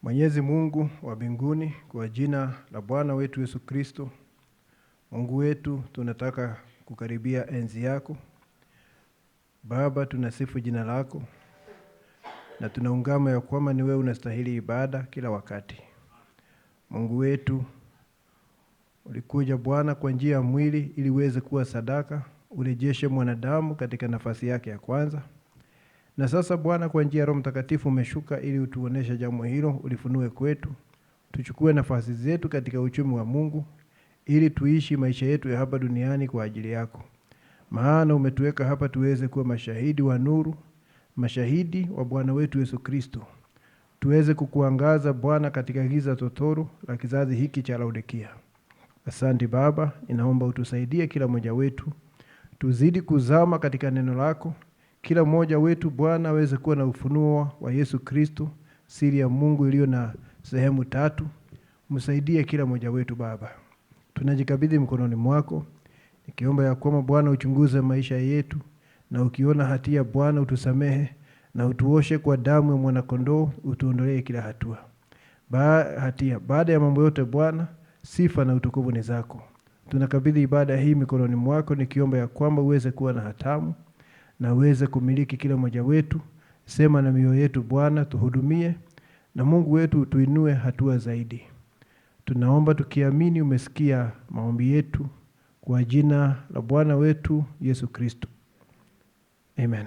Mwenyezi Mungu wa mbinguni, kwa jina la Bwana wetu Yesu Kristo, Mungu wetu, tunataka kukaribia enzi yako. Baba, tunasifu jina lako na tunaungama ya kwamba ni wewe unastahili ibada kila wakati. Mungu wetu, ulikuja Bwana kwa njia ya mwili ili uweze kuwa sadaka, urejeshe mwanadamu katika nafasi yake ya kwanza. Na sasa Bwana, kwa njia ya Roho Mtakatifu umeshuka ili utuoneshe jambo hilo, ulifunue kwetu. Tuchukue nafasi zetu katika uchumi wa Mungu ili tuishi maisha yetu ya hapa duniani kwa ajili yako. Maana umetuweka hapa tuweze kuwa mashahidi wa nuru, mashahidi wa Bwana wetu Yesu Kristo. Tuweze kukuangaza Bwana katika giza totoro la kizazi hiki cha Laodikia. Asante Baba, ninaomba utusaidie kila mmoja wetu. Tuzidi kuzama katika neno lako. Kila mmoja wetu Bwana aweze kuwa na ufunuo wa Yesu Kristo, siri ya Mungu iliyo na sehemu tatu. Msaidie kila mmoja wetu Baba. Tunajikabidhi mkononi mwako. Nikiomba ya kwamba Bwana uchunguze maisha yetu, na ukiona hatia Bwana utusamehe, na utuoshe kwa damu ya mwana kondoo, utuondolee kila hatua. Baada ya mambo yote Bwana, sifa na utukufu ni zako. Tunakabidhi ibada hii mikononi mwako, nikiomba ya kwamba uweze kuwa na hatamu na uweze kumiliki kila mmoja wetu. Sema na mioyo yetu Bwana, tuhudumie, na Mungu wetu tuinue hatua zaidi. Tunaomba tukiamini umesikia maombi yetu kwa jina la Bwana wetu Yesu Kristo. Amen.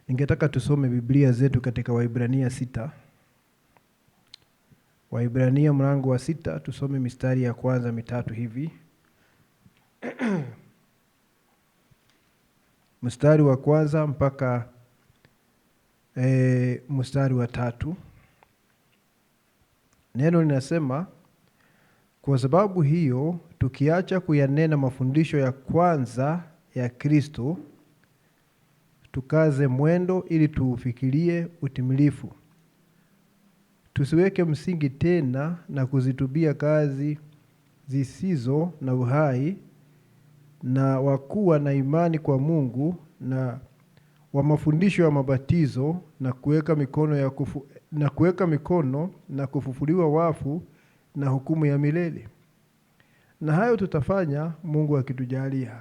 Ningetaka tusome Biblia zetu katika Waibrania 6. Waibrania mlango wa 6, tusome mistari ya kwanza mitatu hivi. Mstari wa kwanza mpaka mstari wa 3. Neno linasema, kwa sababu hiyo tukiacha kuyanena mafundisho ya kwanza ya Kristo, tukaze mwendo ili tuufikirie utimilifu. Tusiweke msingi tena na kuzitubia kazi zisizo na uhai, na wakuwa na imani kwa Mungu, na wa mafundisho ya mabatizo, na kuweka mikono na kufufuliwa wafu, na hukumu ya milele. Na hayo tutafanya Mungu akitujalia.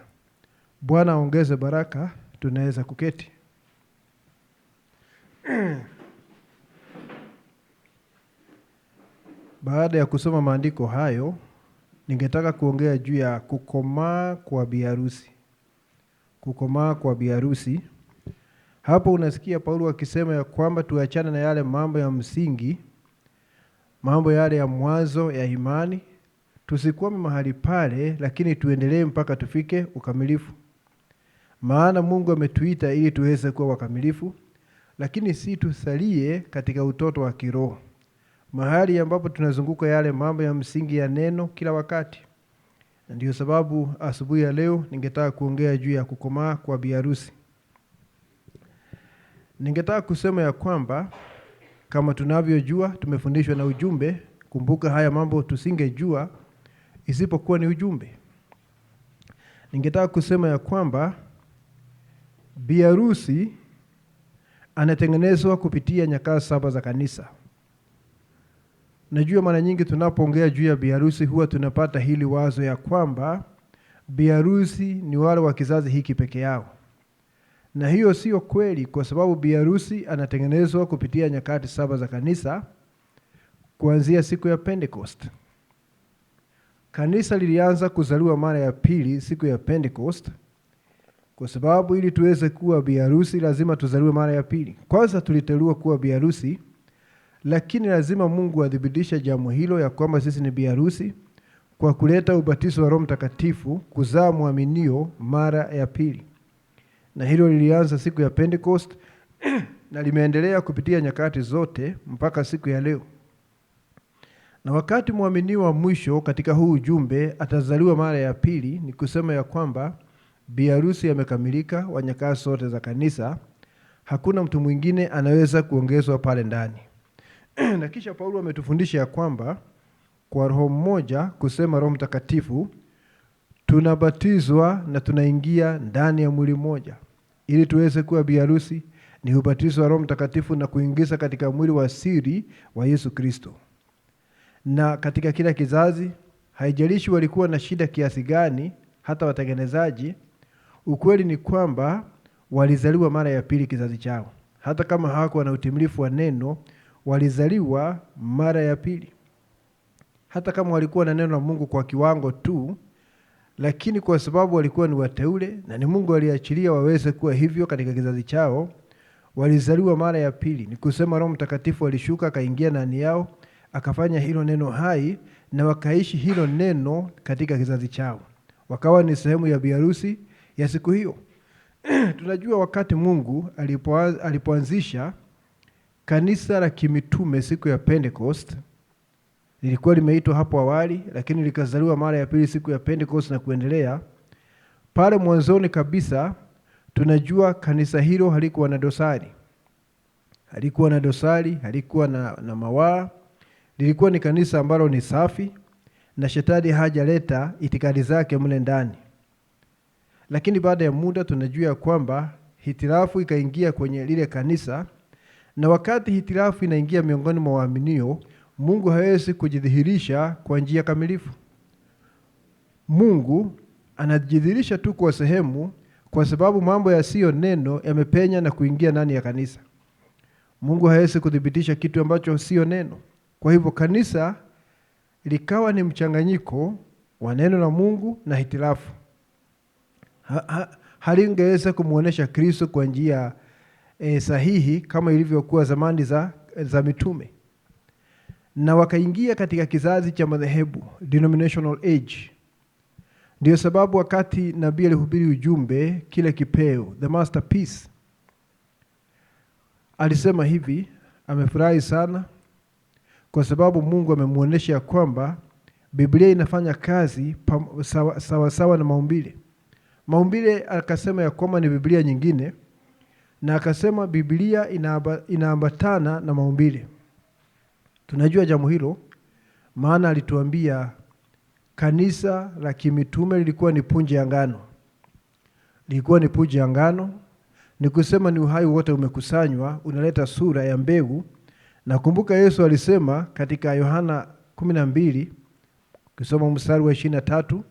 Bwana aongeze baraka. Tunaweza kuketi. Baada ya kusoma maandiko hayo, ningetaka kuongea juu ya kukomaa kwa biharusi. Kukomaa kwa biharusi. Hapo unasikia Paulo akisema ya kwamba tuachane na yale mambo ya msingi, mambo yale ya mwanzo ya imani. Tusikwame mahali pale, lakini tuendelee mpaka tufike ukamilifu. Maana Mungu ametuita ili tuweze kuwa wakamilifu, lakini si tusalie katika utoto wa kiroho, mahali ambapo tunazunguka yale mambo ya msingi ya neno kila wakati. Ndio sababu asubuhi ya leo ningetaka kuongea juu ya kukomaa kwa biharusi. Ningetaka kusema ya kwamba kama tunavyojua, tumefundishwa na ujumbe. Kumbuka haya mambo tusingejua isipokuwa ni ujumbe. Ningetaka kusema ya kwamba biharusi anatengenezwa kupitia nyakati 7 za kanisa. Najua mara nyingi tunapoongea juu ya biharusi huwa tunapata hili wazo ya kwamba biharusi ni wale wa kizazi hiki peke yao. Na hiyo sio kweli, kwa sababu biharusi anatengenezwa kupitia nyakati 7 za kanisa, kuanzia siku ya Pentecost. Kanisa lilianza kuzaliwa mara ya pili siku ya Pentecost, kwa sababu ili tuweze kuwa biharusi lazima tuzaliwe mara ya pili. Kwanza tuliteuliwa kuwa biharusi, lakini lazima Mungu adhibitishe jambo hilo ya kwamba sisi ni biharusi kwa kuleta ubatizo wa Roho Mtakatifu, kuzaa muaminio mara ya pili. Na hilo lilianza siku ya Pentecost na limeendelea kupitia nyakati zote mpaka siku ya leo. Na wakati muaminio wa mwisho katika huu ujumbe atazaliwa mara ya pili, ni kusema ya kwamba biharusi amekamilika wa nyakati zote za kanisa. Hakuna mtu mwingine anaweza kuongezwa pale ndani. Na kisha Paulo ametufundisha ya kwamba kwa roho mmoja, kusema Roho Mtakatifu, tunabatizwa na tunaingia ndani ya mwili mmoja ili tuweze kuwa biharusi ni ubatizo wa Roho Mtakatifu na kuingiza katika mwili wa siri wa Yesu Kristo. Na katika kila kizazi, haijalishi walikuwa na shida kiasi gani, hata watengenezaji, ukweli ni kwamba walizaliwa mara ya pili kizazi chao. Hata kama hawakuwa na utimilifu wa neno, walizaliwa mara ya pili. Hata kama walikuwa na neno la Mungu kwa kiwango tu, lakini kwa sababu walikuwa ni wateule na ni Mungu aliachilia waweze kuwa hivyo katika kizazi chao, walizaliwa mara ya pili. Ni kusema Roho Mtakatifu alishuka akaingia ndani yao, akafanya hilo neno hai na wakaishi hilo neno katika kizazi chao. Wakawa ni sehemu ya biharusi ya siku hiyo. Tunajua wakati Mungu alipoanzisha kanisa la kimitume siku ya Pentecost, lilikuwa limeitwa hapo awali, lakini likazaliwa mara ya pili siku ya Pentecost na kuendelea. Pale mwanzoni kabisa tunajua kanisa hilo halikuwa na dosari. Halikuwa na mawaa. Lilikuwa ni kanisa ambalo ni safi na shetani hajaleta itikadi zake mle ndani. Lakini baada ya muda tunajua kwamba hitilafu ikaingia kwenye lile kanisa, na wakati hitilafu inaingia miongoni mwa waaminio, Mungu hawezi kujidhihirisha kwa njia kamilifu. Mungu anajidhihirisha tu kwa sehemu, kwa sababu mambo yasiyo neno yamepenya na kuingia ndani ya kanisa. Mungu hawezi kudhibitisha kitu ambacho sio neno. Kwa hivyo kanisa likawa ni mchanganyiko wa neno la Mungu na hitilafu. Halingeweza kumuonesha Kristo kwa njia sahihi kama ilivyokuwa zamani za mitume. Na wakaingia katika kizazi cha madhehebu, denominational age. Ndio sababu wakati nabii alihubiri ujumbe kile kipeo, the masterpiece, alisema hivi, amefurahi sana kwa sababu Mungu amemuonesha kwamba Biblia inafanya kazi sawa na maumbile. Maumbile akasema ya kwamba ni Biblia nyingine, na akasema Biblia inaambatana na maumbile. Tunajua jambo hilo, maana alituambia kanisa la kimitume lilikuwa ni punje ya ngano. Ni kusema ni uhai wote umekusanywa, unaleta sura ya mbegu. Na kumbuka Yesu alisema katika Yohana 12, kusoma mstari wa 23,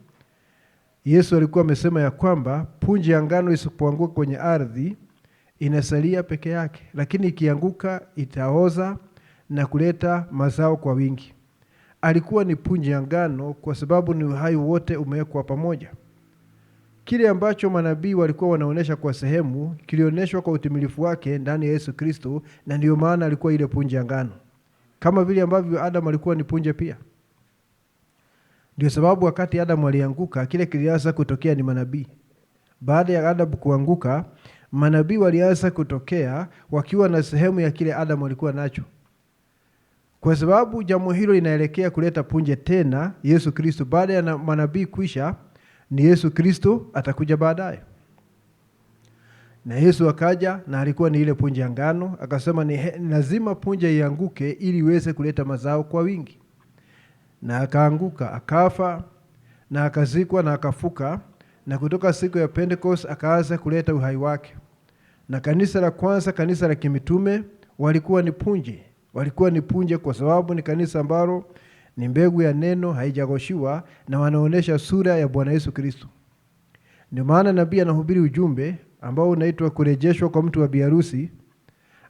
Yesu alikuwa amesema ya kwamba punje ya ngano isipoanguka kwenye ardhi inasalia peke yake, lakini ikianguka itaoza na kuleta mazao kwa wingi. Alikuwa ni punje ya ngano kwa sababu ni uhai wote umewekwa pamoja. Kile ambacho manabii walikuwa wanaonesha kwa sehemu, kilioneshwa kwa utimilifu wake ndani ya Yesu Kristo, na ndio maana alikuwa ile punje ya ngano. Kama vile ambavyo Adam alikuwa ni punje pia. Ndio sababu wakati Adam alianguka, kile kilianza kutokea ni manabii. Baada ya Adam kuanguka, manabii walianza kutokea wakiwa na sehemu ya kile Adam alikuwa nacho. Kwa sababu jambo hilo linaelekea kuleta punje tena Yesu Kristo. Baada ya manabii kuisha, ni Yesu Kristo atakuja baadaye. Na Yesu akaja na alikuwa ni ile punje ya ngano, akasema ni lazima punje ianguke ili iweze kuleta mazao kwa wingi. Na akaanguka, akafa, na akazikwa na akafuka, na kutoka siku ya Pentecost akaanza kuleta uhai wake. Na kanisa la kwanza, kanisa la kimitume, walikuwa ni punje kwa sababu ni kanisa ambalo ni mbegu ya neno haijagoshiwa, na wanaonesha sura ya Bwana Yesu Kristo. Ndio maana nabii anahubiri ujumbe ambao unaitwa kurejeshwa kwa mtu wa biharusi.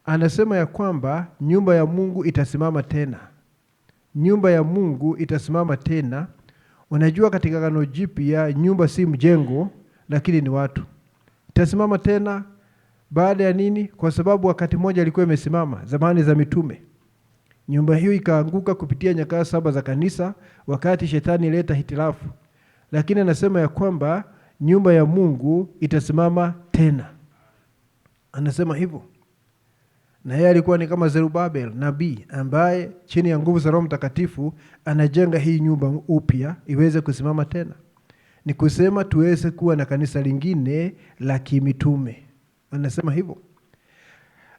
Anasema ya kwamba nyumba ya Mungu itasimama tena. Nyumba ya Mungu itasimama tena. Unajua katika Agano Jipya nyumba si mjengo, lakini ni watu. Itasimama tena baada ya nini? Kwa sababu wakati mmoja ilikuwa imesimama zamani za mitume. Nyumba hiyo ikaanguka kupitia nyakati 7 za kanisa wakati shetani ileta hitilafu. Lakini anasema ya kwamba nyumba ya Mungu itasimama tena. Anasema hivyo. Na yeye alikuwa ni kama Zerubabel, nabii ambaye chini ya nguvu za Roho Mtakatifu anajenga hii nyumba upya iweze kusimama tena. Ni kusema tuweze kuwa na kanisa lingine la kimitume. Anasema hivyo.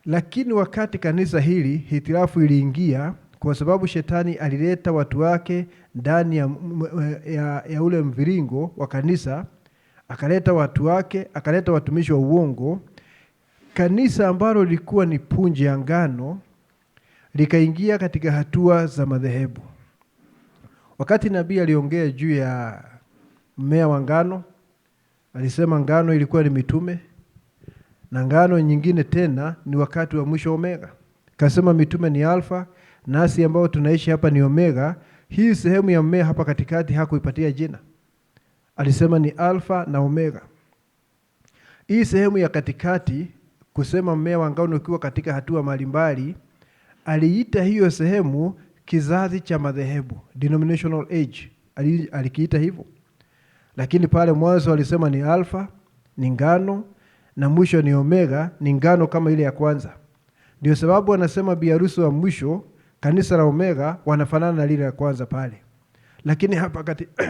Lakini wakati kanisa hili hitilafu iliingia, kwa sababu shetani alileta watu wake ndani ya ule mviringo wa kanisa, akaleta watu wake, akaleta watumishi wa uongo. kanisa ambalo lilikuwa ni punje ya ngano likaingia katika hatua za madhehebu. Wakati nabii aliongea juu ya mmea wa ngano, alisema ngano ilikuwa ni mitume na ngano nyingine tena ni wakati wa mwisho omega. Kasema mitume ni alfa, nasi ambao tunaishi hapa ni omega. Hii sehemu ya mmea hapa katikati hakuipatia jina. Alisema ni alfa na omega. Hii sehemu ya katikati, kusema mmea wa ngano ukiwa katika hatua mbalimbali, aliita hiyo sehemu kizazi cha madhehebu, denominational age. Alikiita hivyo. Lakini pale mwanzo alisema ni alfa, ni ngano, na mwisho ni omega, ni ngano kama ile ya kwanza. Ndio sababu anasema biharusi wa mwisho, kanisa la omega, wanafanana na lile la kwanza pale. Lakini hapa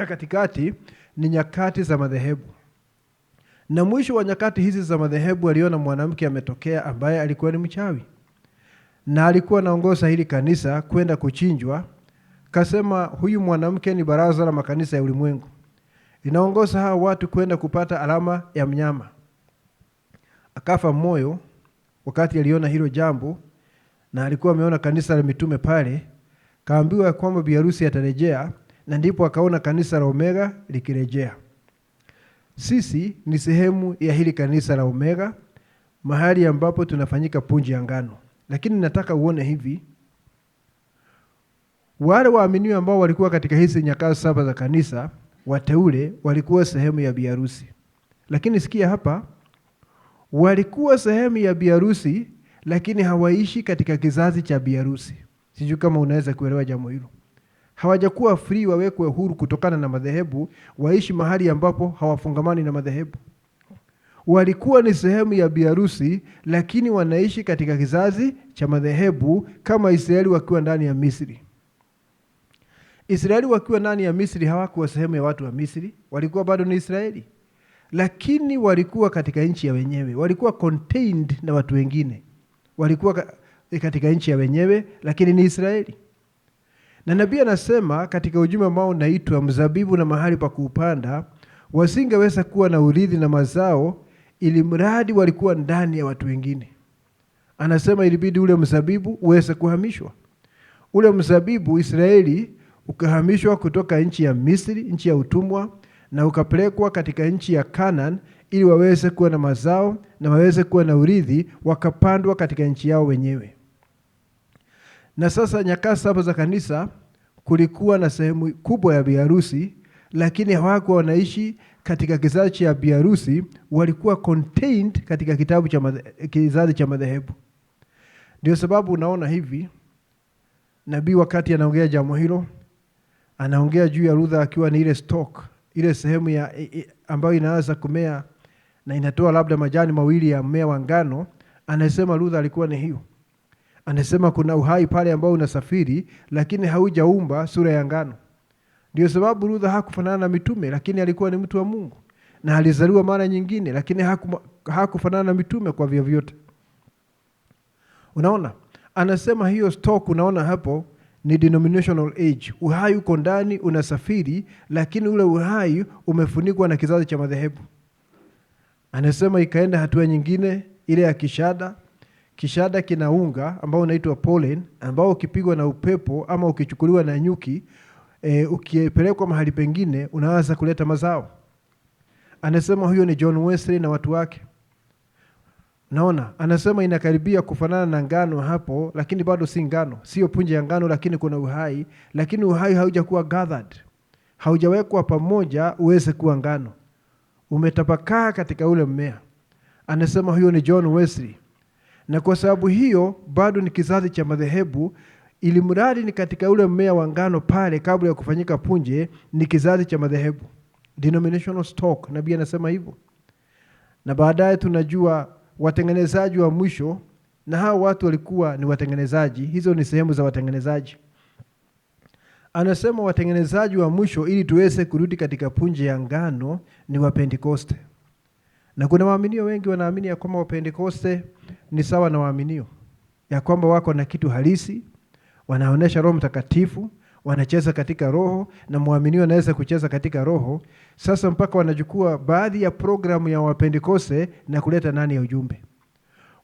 katikati ni nyakati za madhehebu. Na mwisho wa nyakati hizi za madhehebu aliona mwanamke ametokea ambaye alikuwa ni mchawi. Na alikuwa anaongoza hili kanisa kwenda kuchinjwa. Kasema huyu mwanamke ni baraza la makanisa ya ulimwengu. Inaongoza hawa watu kwenda kupata alama ya mnyama. Akafa moyo wakati aliona hilo jambo, na alikuwa ameona kanisa la mitume pale. Kaambiwa kwamba biharusi atarejea, na ndipo akaona kanisa la omega likirejea. Sisi ni sehemu ya hili kanisa la omega, mahali ambapo tunafanyika punje ya ngano. Lakini nataka uone hivi, wale waaminio ambao walikuwa katika hizi nyakati 7 za kanisa, wateule, walikuwa sehemu ya biharusi. Lakini sikia hapa, walikuwa sehemu ya biharusi, lakini hawaishi katika kizazi cha biharusi. Sijui kama unaweza kuelewa jambo hilo. Hawajakuwa free, wawekwe huru kutokana na madhehebu, waishi mahali ambapo hawafungamani na madhehebu. Walikuwa ni sehemu ya biharusi, lakini wanaishi katika kizazi cha madhehebu, kama Israeli wakiwa ndani ya Misri. Israeli wakiwa ndani ya Misri hawakuwa sehemu ya watu wa Misri, walikuwa bado ni Israeli. Lakini walikuwa katika nchi ya wenyewe, walikuwa contained na watu wengine. Walikuwa katika nchi ya wenyewe, lakini ni Israeli. Na nabii anasema katika ujumbe ambao unaitwa mzabibu na mahali pa kuupanda, wasingeweza kuwa na urithi na mazao ili mradi walikuwa ndani ya watu wengine. Anasema ilibidi ule mzabibu uweze kuhamishwa. Ule mzabibu Israeli ukahamishwa kutoka nchi ya Misri, nchi ya utumwa, na ukapelekwa katika nchi ya Canaan ili waweze kuwa na mazao na waweze kuwa na urithi, wakapandwa katika nchi yao wenyewe. Na sasa nyakati 7 za kanisa kulikuwa na sehemu kubwa ya biharusi, lakini hawakuwa wanaishi katika kizazi cha biharusi, walikuwa contained katika kitabu cha kizazi cha madhehebu. Ndio sababu unaona hivi, nabii wakati anaongea jambo hilo, anaongea juu ya Luther akiwa ni ile stalk, ile sehemu ya ambayo inaanza kumea na inatoa labda majani mawili ya mmea wa ngano. Anasema Luther alikuwa ni hiyo. Anasema kuna uhai pale ambao unasafiri, lakini haujaumba sura ya ngano. Ndio sababu Luther hakufanana na mitume, lakini alikuwa ni mtu wa Mungu. Na alizaliwa mara nyingine, lakini hakufanana na mitume kwa vyovyote. Unaona? Anasema hiyo stock unaona hapo ni denominational age. Uhai uko ndani unasafiri, lakini ule uhai umefunikwa na kizazi cha madhehebu. Anasema ikaenda hatua nyingine ile ya kishada. Kishada kina unga ambao unaitwa pollen, ambao ukipigwa na upepo ama ukichukuliwa na nyuki, ukipelekwa mahali pengine unaanza kuleta mazao. Anasema huyo ni John Wesley na watu wake. Naona, anasema inakaribia kufanana na ngano hapo, lakini bado si ngano. Sio punje ya ngano, lakini kuna uhai, lakini uhai haujakuwa gathered. Haujawekwa pamoja uweze kuwa ngano. Umetapakaa katika ule mmea. Anasema huyo ni John Wesley. Na kwa sababu hiyo bado ni kizazi cha madhehebu, ili mradi ni katika ule mmea wa ngano pale kabla ya kufanyika punje, ni kizazi cha madhehebu. Denominational stock, nabii anasema hivyo. Na baadaye tunajua watengenezaji wa mwisho, na hao watu walikuwa ni watengenezaji. Hizo ni sehemu za watengenezaji. Anasema watengenezaji wa mwisho ili tuweze kurudi katika punje ya ngano ni wa Pentekoste. Na kuna waaminio wengi wanaamini ya kwamba wa Pentekoste ni sawa na waaminio, ya kwamba wako na kitu halisi, wanaonesha Roho Mtakatifu, wanacheza katika roho, na muaminio anaweza kucheza katika roho. Sasa mpaka wanachukua baadhi ya programu ya wa Pentekoste na kuleta ndani ya ujumbe.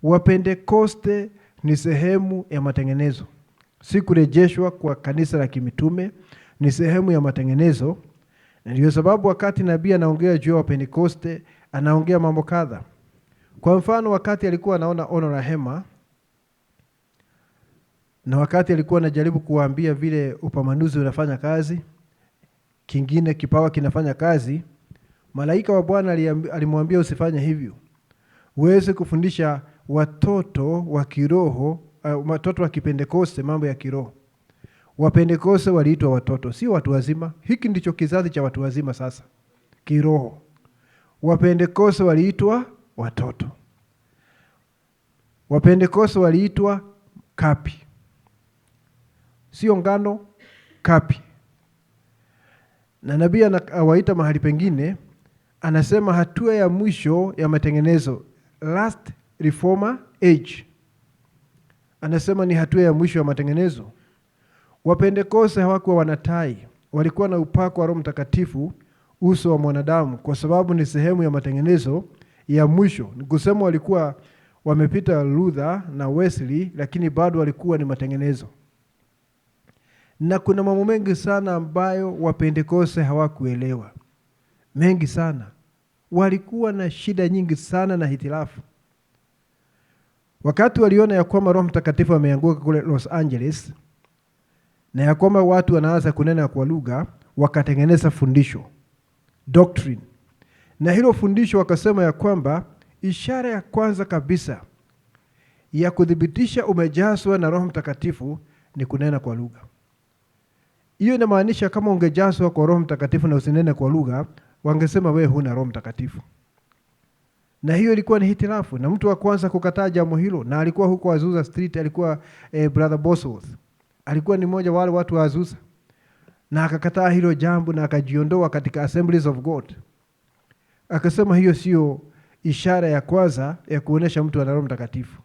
Wapentekoste ni sehemu ya matengenezo, si kurejeshwa kwa kanisa la kimitume, ni sehemu ya matengenezo. Ndio sababu wakati nabii anaongea juu ya Wapentekoste, anaongea mambo kadha. Kwa mfano, wakati alikuwa anaona ono la hema, na wakati alikuwa anajaribu kuwaambia vile upamanuzi unafanya kazi, kingine kipawa kinafanya kazi, malaika wa Bwana alimwambia usifanye hivyo. Uweze kufundisha watoto wa kiroho, watoto wa Kipentekoste mambo ya kiroho. Wapentekoste waliitwa watoto, si watu wazima. Hiki ndicho kizazi cha watu wazima sasa, kiroho. Wapentekoste waliitwa watoto. Wapentekoste waliitwa kapi. Sio ngano, kapi. Na nabii anawaita mahali pengine, anasema hatua ya mwisho ya matengenezo, last reformer age. Anasema ni hatua ya mwisho ya matengenezo. Wapentekoste hawakuwa wanatai, walikuwa na upako wa Roho Mtakatifu uso wa mwanadamu, kwa sababu ni sehemu ya matengenezo ya mwisho. Nikusema walikuwa wamepita Luther na Wesley, lakini bado walikuwa ni matengenezo. Na kuna mambo mengi sana ambayo Wapentekoste hawakuelewa. Mengi sana. Walikuwa na shida nyingi sana na hitilafu. Wakati waliona ya kwamba Roho Mtakatifu ameanguka kule Los Angeles, na ya kwamba watu wanaanza kunena kwa lugha, wakatengeneza fundisho, doctrine. Na hilo fundisho wakasema ya kwamba ishara ya kwanza kabisa ya kudhibitisha umejazwa na Roho Mtakatifu ni kunena kwa lugha. Hiyo inamaanisha kama ungejazwa kwa Roho Mtakatifu na usinene kwa lugha, wangesema wewe huna Roho Mtakatifu. Na hiyo ilikuwa ni hitilafu, na mtu wa kwanza kukataa jambo hilo, na alikuwa huko Azusa Street, alikuwa Brother Bosworth. Alikuwa ni mmoja wale watu wa Azusa, na akakataa hilo jambo na akajiondoa katika Assemblies of God. Akasema hiyo sio ishara ya kwanza ya kuonesha mtu ana Roho Mtakatifu.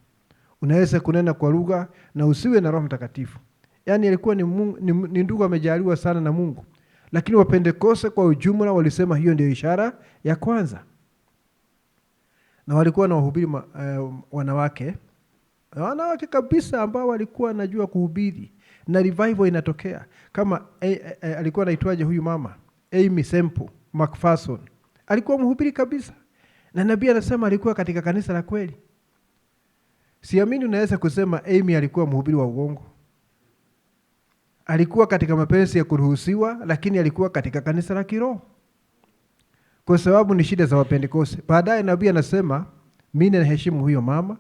Unaweza kunena kwa lugha na usiwe na Roho Mtakatifu. Yaani alikuwa ni ndugu amejaliwa sana na Mungu. Lakini Wapentekoste kwa ujumla walisema hiyo ndio ishara ya kwanza. Na walikuwa na wahubiri wanawake kabisa ambao walikuwa wanajua kuhubiri, na revival inatokea. Kama alikuwa anaitwaje huyu mama, Amy Semple McPherson, alikuwa mhubiri kabisa, na nabii anasema alikuwa katika kanisa la kweli. Siamini unaweza kusema Amy alikuwa mhubiri wa uongo. Alikuwa katika mapenzi ya kuruhusiwa, lakini alikuwa katika kanisa la kiroho. Kwa sababu ni shida za Wapentekoste. Baadaye nabii anasema, mimi naheshimu huyo mama.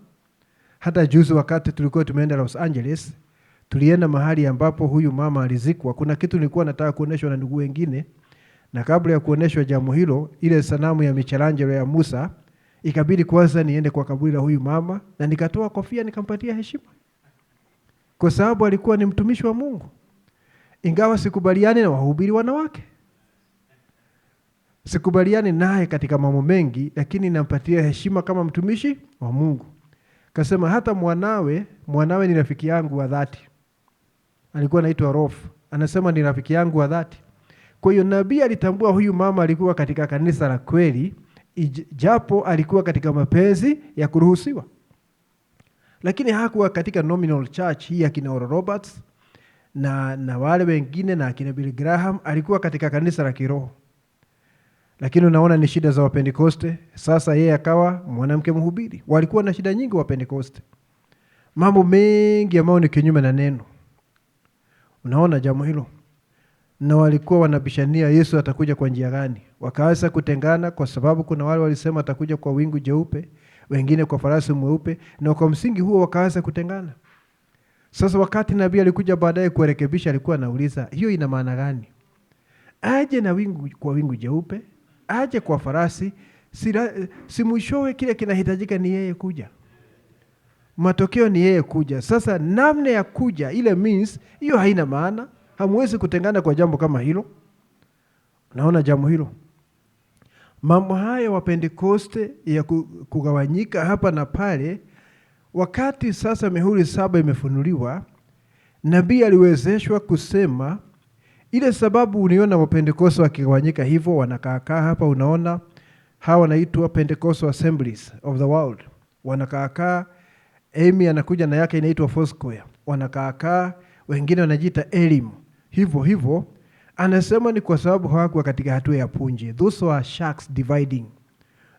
Hata juzi wakati tulikuwa tumeenda Los Angeles, tulienda mahali ambapo huyu mama alizikwa. Kuna kitu nilikuwa nataka kuoneshwa na ndugu wengine, na kabla ya kuoneshwa jambo hilo, ile sanamu ya Michelangelo ya Musa, ikabidi kwanza niende kwa kaburi la huyu mama, na nikatoa kofia nikampatia heshima. Kwa sababu alikuwa ni mtumishi wa Mungu. Ingawa sikubaliani na wahubiri wanawake, sikubaliani naye katika mambo mengi, lakini nampatia heshima kama mtumishi wa Mungu. Kasema hata mwanawe ni rafiki yangu wa dhati. Alikuwa anaitwa Rolf. Anasema ni rafiki yangu wa dhati. Kwa hiyo nabii alitambua huyu mama alikuwa katika kanisa la kweli, japo alikuwa katika mapenzi ya kuruhusiwa. Lakini hakuwa katika nominal church hii ya kina Oral Roberts na wale wengine na kina Billy Graham. Alikuwa katika kanisa la kiroho. Lakini unaona ni shida za Wapentekoste. Sasa yeye akawa mwanamke mhubiri. Walikuwa na shida nyingi Wapentekoste, mambo mengi ambayo ni kinyume na neno. Unaona jambo hilo. Na walikuwa wanabishania Yesu atakuja kwa njia gani. Wakaanza kutengana kwa sababu kuna wale walisema atakuja kwa wingu jeupe, wengine kwa farasi mweupe, na kwa msingi huo wakaanza kutengana. Sasa wakati nabii alikuja baadaye kurekebisha, alikuwa anauliza hiyo ina maana gani? Aje na kwa wingu jeupe, aje kwa farasi, si mwishowe kile kinahitajika ni yeye kuja. Matokeo ni yeye kuja. Sasa namna ya kuja, ile means, hiyo haina maana. Hamwezi kutengana kwa jambo kama hilo. Naona jambo hilo. Mambo haya Wapentekoste ya kugawanyika hapa na pale, wakati sasa mihuri 7 imefunuliwa, nabii aliwezeshwa kusema ile sababu uniona Wapentekoste wakigawanyika hivyo, wanakaa hapa. Unaona hawa wanaitwa Pentecostal Assemblies of the World. Wanakaa Amy anakuja na yake inaitwa Foursquare. Wanakaakaa, wengine wanajiita elimu. Hivyo anasema ni kwa sababu hawakuwa katika hatua ya punje. Those were sharks dividing.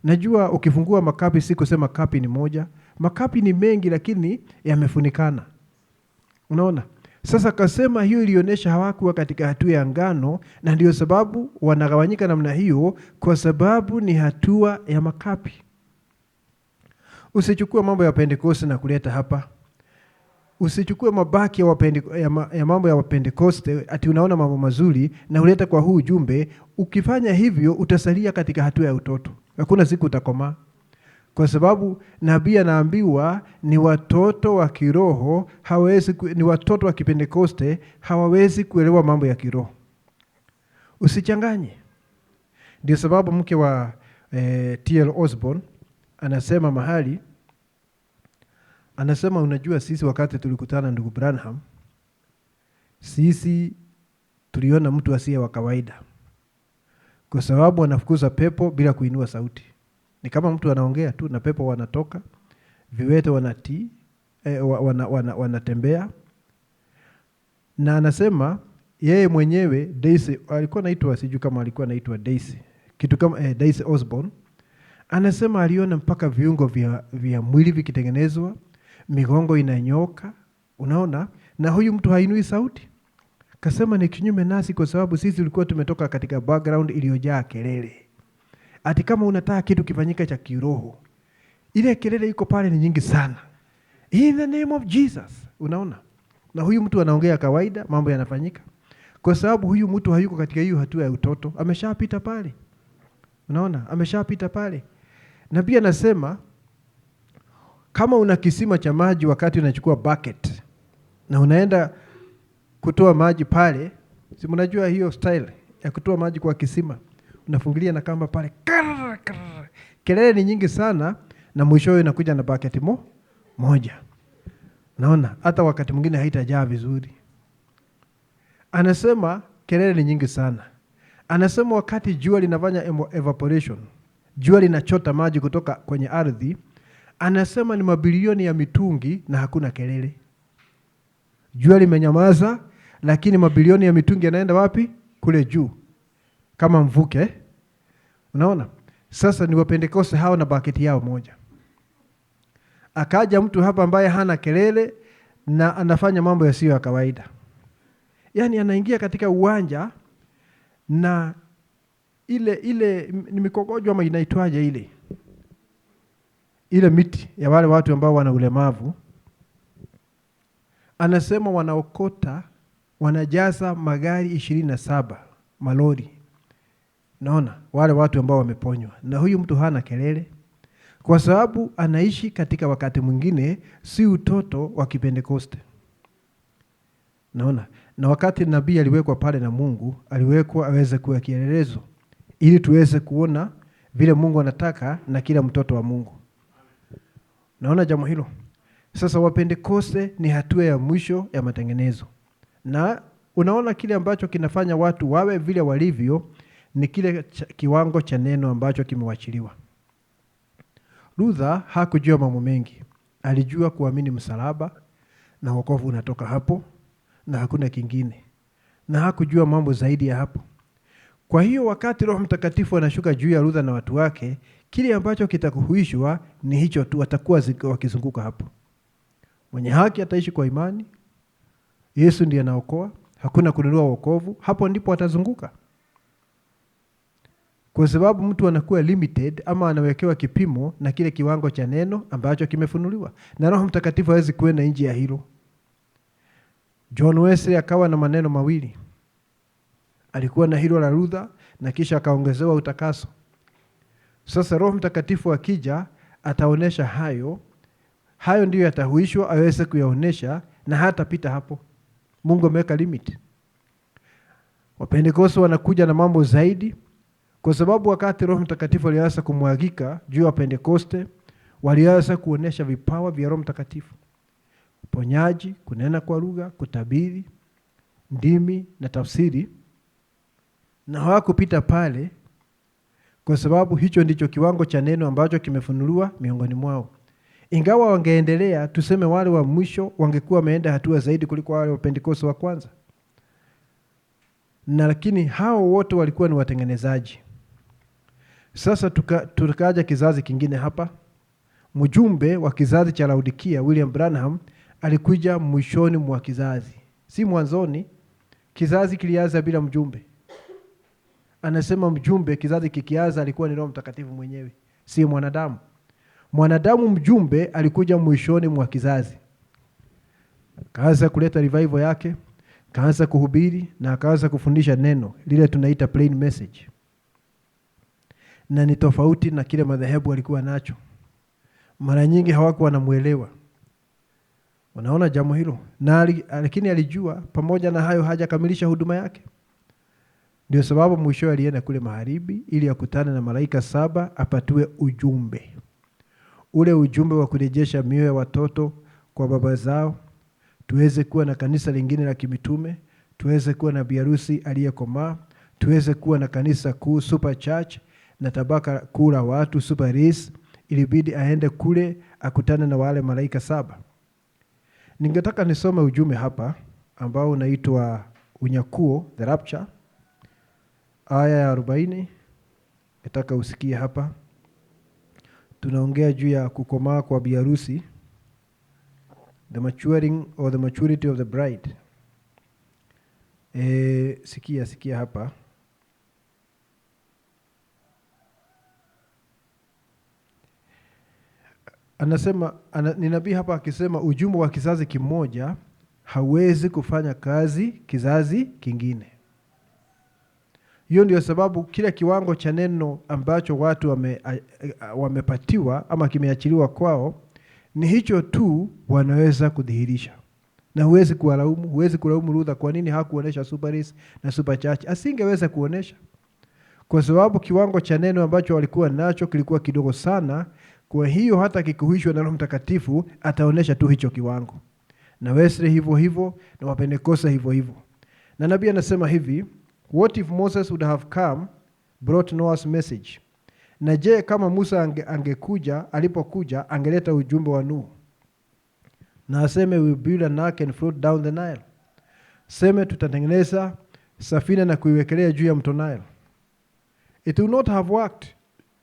Najua ukifungua makapi si kusema kapi ni moja. Makapi ni mengi lakini yamefunikana. Unaona? Sasa kasema hiyo ilionyesha hawakuwa katika hatua ya ngano, na ndio sababu wanagawanyika namna hiyo, kwa sababu ni hatua ya makapi. Usichukue mambo ya Pentecost na kuleta hapa. Usichukue mabaki ya mambo ya Pentecost ati unaona mambo mazuri na uleta kwa huu ujumbe. Ukifanya hivyo utasalia katika hatua ya utoto. Hakuna siku utakomaa. Kwa sababu nabii anaambiwa ni watoto wa kiroho, ni watoto wa Kipentekoste, hawawezi kuelewa mambo ya kiroho. Usichanganye. Ndio sababu mke wa T.L. Osborne anasema mahali, anasema unajua sisi wakati tulikutana ndugu Branham, sisi tuliona mtu asiye wa kawaida. Kwa sababu anafukuza pepo bila kuinua sauti. Ni kama mtu anaongea tu na pepo wanatoka, viwete wanatii, wanatembea. Na anasema yeye mwenyewe Daisy alikuwa anaitwa, sijui kama alikuwa anaitwa Daisy, kitu kama Daisy Osborne. Anasema aliona mpaka viungo vya mwili vikitengenezwa, migongo inanyoka, unaona? Na huyu mtu hainui sauti. Kasema ni kinyume nasi, kwa sababu sisi tulikuwa tumetoka katika background iliyojaa kelele. Ati kama unataka kitu kifanyika cha kiroho, ile kelele iko pale ni nyingi sana. In the name of Jesus. Unaona? Na huyu mtu anaongea kawaida, mambo yanafanyika. Kwa sababu huyu mtu hayuko katika hiyo hatua ya utoto, ameshapita pale. Unaona? Ameshapita pale. Na pia nasema kama una kisima cha maji, wakati unachukua bucket na unaenda kutoa maji pale, si mnajua hiyo style ya kutoa maji kwa kisima, unafungilia na kamba pale, kelele ni nyingi sana, na mwishowe inakuja na bucket moja. Naona hata wakati mwingine haitajaa vizuri. Anasema kelele ni nyingi sana. Anasema wakati jua linafanya evaporation, jua linachota maji kutoka kwenye ardhi, anasema ni mabilioni ya mitungi na hakuna kelele. Jua limenyamaza, lakini mabilioni ya mitungi yanaenda wapi? Kule juu. Kama mvuke. Unaona? Sasa ni Wapentekoste hao na baketi yao moja. Akaja mtu hapa ambaye hana kelele na anafanya mambo yasiyo ya kawaida. Yaani anaingia katika uwanja na ile ni mikogojo ama inaitwaje ile miti ya wale watu ambao wana ulemavu. Anasema wanaokota, wanajaza magari 27 malori. Naona wale watu ambao wameponywa. Na huyu mtu hana kelele, kwa sababu anaishi katika wakati mwingine si utoto wa Kipentekoste. Naona. Na wakati nabii aliwekwa pale na Mungu, aliwekwa aweze kuwa kielelezo ili tuweze kuona vile Mungu anataka na kila mtoto wa Mungu. Naona jambo hilo. Sasa Wapentekoste ni hatua ya mwisho ya matengenezo. Na unaona kile ambacho kinafanya watu wawe vile walivyo ni kile kiwango cha neno ambacho kimewachiliwa. Luther hakujua mambo mengi. Alijua kuamini msalaba na wokovu unatoka hapo na hakuna kingine. Na hakujua mambo zaidi ya hapo. Kwa hiyo wakati Roho Mtakatifu anashuka juu ya Luther na watu wake, kile ambacho kitakuhuishwa ni hicho tu, watakuwa wakizunguka hapo. Mwenye haki ataishi kwa imani. Yesu ndiye anaokoa, hakuna kununua wokovu, hapo ndipo atazunguka. Kwa sababu mtu anakuwa limited ama anawekewa kipimo na kile kiwango cha neno ambacho kimefunuliwa. Na Roho Mtakatifu hawezi kwenda nje ya hilo. John Wesley akawa na maneno mawili. Alikuwa na hilo la Luther na kisha akaongezewa utakaso. Sasa Roho Mtakatifu akija ataonesha hayo ndiyo yatahuishwa aweze kuyaonesha, na hata pita hapo. Mungu ameweka limit. Wapentekoste wanakuja na mambo zaidi, kwa sababu wakati Roho Mtakatifu alianza kumwagika juu ya Pentekoste, walianza kuonesha vipawa vya Roho Mtakatifu. Uponyaji, kunena kwa lugha, kutabiri, ndimi na tafsiri. Na hawakupita pale, kwa sababu hicho ndicho kiwango cha neno ambacho kimefunuliwa miongoni mwao. Ingawa wangeendelea, tuseme wale wa mwisho wangekuwa wameenda hatua zaidi kuliko wale wa Pentekoste wa kwanza. Na lakini hao wote walikuwa ni watengenezaji. Sasa tukaja kizazi kingine hapa. Mjumbe wa kizazi cha Laodikia, William Branham, alikuja mwishoni mwa kizazi. Si mwanzoni. Kizazi kilianza bila mjumbe. Anasema mjumbe kizazi kikianza alikuwa ni Roho Mtakatifu mwenyewe, si mwanadamu. Mwanadamu mjumbe alikuja mwishoni mwa kizazi. Kaanza kuleta revival yake, kaanza kuhubiri na kaanza kufundisha neno lile tunaita plain message. Na ni tofauti na kile madhehebu walikuwa nacho. Mara nyingi hawakuwa wanamuelewa. Unaona jambo hilo? Lakini alijua pamoja na hayo hajakamilisha huduma yake. Ndio sababu mwisho alienda kule magharibi ili akutane na malaika 7 apatue ujumbe. Ule ujumbe wa kurejesha mioyo ya watoto kwa baba zao, tuweze kuwa na kanisa lingine la kimitume, tuweze kuwa na biharusi aliyekomaa, tuweze kuwa na kanisa kuu super church na tabaka kuu la watu super race. Ilibidi aende kule akutane na wale malaika 7. Ningetaka nisome ujumbe hapa ambao unaitwa unyakuo, the rapture. Aya ya 40. Nataka usikie hapa. Tunaongea juu ya kukomaa kwa biharusi, the maturing or the maturity of the bride. Sikia hapa. Anasema ni nabii hapa akisema ujumbe wa kizazi kimoja hawezi kufanya kazi kizazi kingine. Hiyo ndio sababu kila kiwango cha neno ambacho watu wamepatiwa ama kimeachiliwa kwao, ni hicho tu wanaweza kudhihirisha. Na huwezi kulaumu Luther kwa nini hakuonesha super race na super church. Asingeweza kuonesha. Kwa sababu kiwango cha neno ambacho walikuwa nacho kilikuwa kidogo sana. Kwa hiyo hata kikuhuishwa na Roho Mtakatifu ataonesha tu hicho kiwango. Na Wesley hivyo na Wapentekoste hivyo. Na nabii anasema hivi, what if Moses would have come, brought Noah's message? Na je, kama Musa alipokuja angeleta ujumbe wa Nuhu. Na aseme we build an ark and float down the Nile. Seme tutatengeneza safina na kuiwekelea juu ya mto Nile. It will not have worked.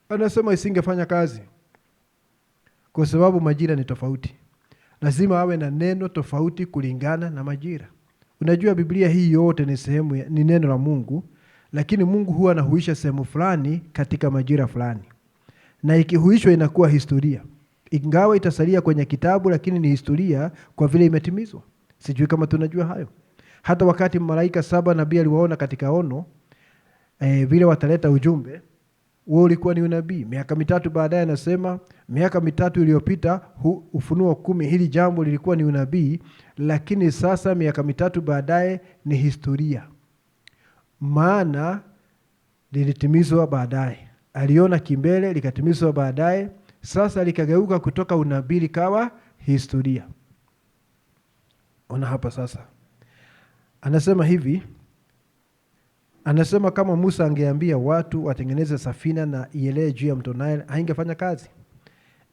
Anasema isingefanya kazi. Kwa sababu majira ni tofauti. Lazima awe na neno tofauti kulingana na majira. Unajua Biblia hii yote ni neno la Mungu, lakini Mungu huwa anahuisha sehemu fulani katika majira fulani. Na ikihuishwa inakuwa historia. Ingawa itasalia kwenye kitabu, lakini ni historia kwa vile imetimizwa. Sijui kama tunajua hayo. Hata wakati malaika 7 nabii aliwaona katika ono, vile wataleta ujumbe, wao ulikuwa ni unabii. Miaka 3 baadaye anasema, miaka 3 iliyopita Ufunuo 10 hili jambo lilikuwa ni unabii, lakini sasa miaka 3 baadaye ni historia. Maana lilitimizwa baadaye. Aliona kimbele likatimizwa baadaye, sasa likageuka kutoka unabii likawa historia. Ona hapa sasa. Anasema hivi, anasema kama Musa angeambia watu watengeneze safina na ielee juu ya mto Nile, haingefanya kazi.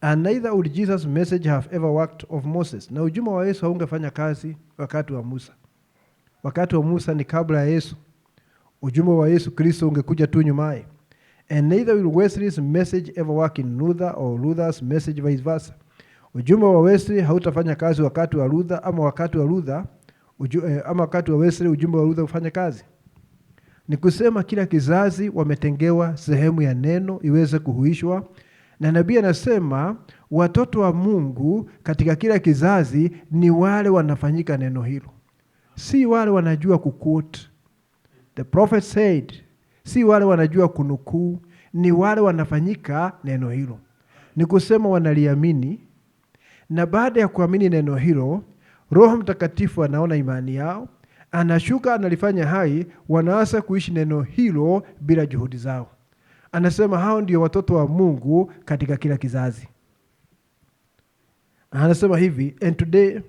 And neither would Jesus' message have ever worked of Moses. Na ujumbe wa Yesu haungefanya kazi wakati wa Musa. Wakati wa Musa ni kabla ya Yesu. Ujumbe wa Yesu Kristo ungekuja tu nyumaye. And neither will Wesley's message ever work in Luther or Luther's message vice versa. Ujumbe wa Wesley hautafanya kazi wakati wa Luther ama wakati wa Luther ama wakati wa Wesley ujumbe wa Luther ufanye kazi. Ni kusema kila kizazi wametengewa sehemu ya neno iweze kuhuishwa. Na nabii anasema watoto wa Mungu katika kila kizazi ni wale wanafanyika neno hilo. Si wale wanajua kuquote. The prophet said, si wale wanajua kunukuu, ni wale wanafanyika neno hilo. Ni kusema wanaliamini, na baada ya kuamini neno hilo, Roho Mtakatifu anaona imani yao, anashuka analifanya hai, wanaanza kuishi neno hilo bila juhudi zao. Anasema hao ndio watoto wa Mungu katika kila kizazi. Anasema hivi, and today,